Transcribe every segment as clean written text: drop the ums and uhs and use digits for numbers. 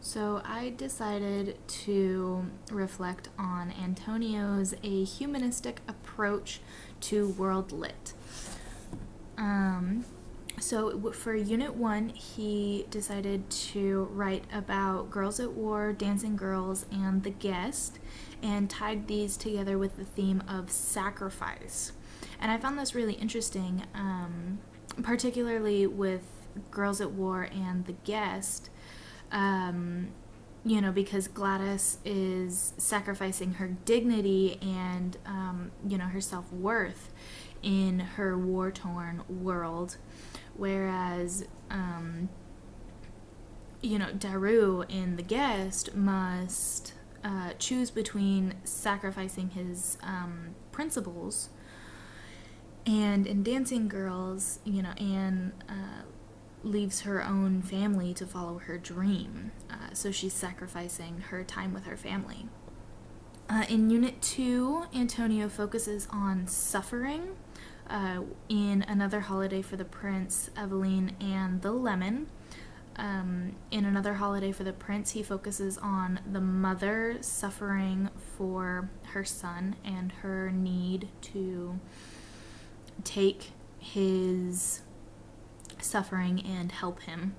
So I decided to reflect on Antonio's a humanistic approach to world lit. Um, so for Unit 1, he decided to write about Girls at War, Dancing Girls, and The Guest, and tied these together with the theme of sacrifice. And I found this really interesting, particularly with Girls at War and The Guest, because Gladys is sacrificing her dignity and, her self-worth in her war-torn world, whereas, Daru in The Guest must choose between sacrificing his principles, and in Dancing Girls, Anne leaves her own family to follow her dream. So she's sacrificing her time with her family. In Unit 2, Antonio focuses on suffering in Another Holiday for the Prince, Eveline, and the Lemon. In Another Holiday for the Prince, he focuses on the mother suffering for her son and her need to take his suffering and help him.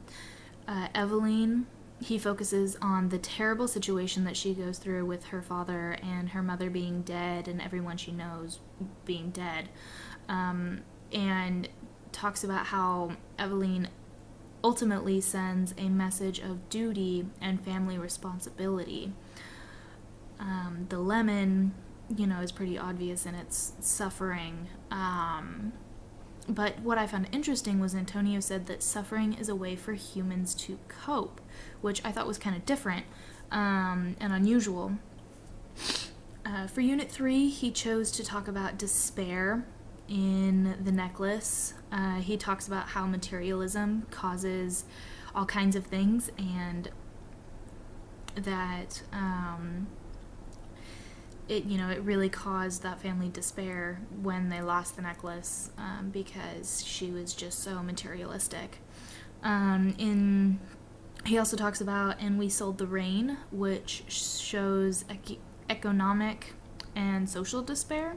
Eveline, he focuses on the terrible situation that she goes through with her father and her mother being dead and everyone she knows being dead, and talks about how Eveline ultimately sends a message of duty and family responsibility. The Lemon, is pretty obvious in its suffering. But what I found interesting was Antonio said that suffering is a way for humans to cope, which I thought was kind of different and unusual. For Unit 3, he chose to talk about despair in The Necklace. He talks about how materialism causes all kinds of things, and that it really caused that family despair when they lost the necklace, because she was just so materialistic. He also talks about And We Sold the Rain, which shows economic and social despair,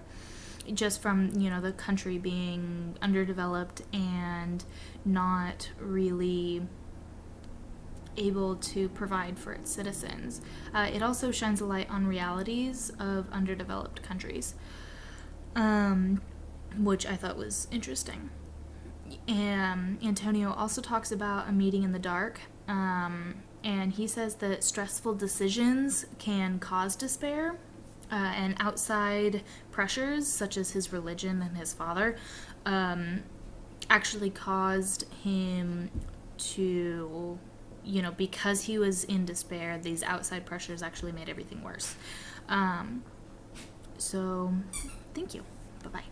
just from, the country being underdeveloped and not really able to provide for its citizens. It also shines a light on realities of underdeveloped countries, which I thought was interesting. Antonio also talks about a meeting in the dark, and he says that stressful decisions can cause despair, and outside pressures, such as his religion and his father, actually caused him to, because he was in despair, these outside pressures actually made everything worse. So, thank you. Bye-bye.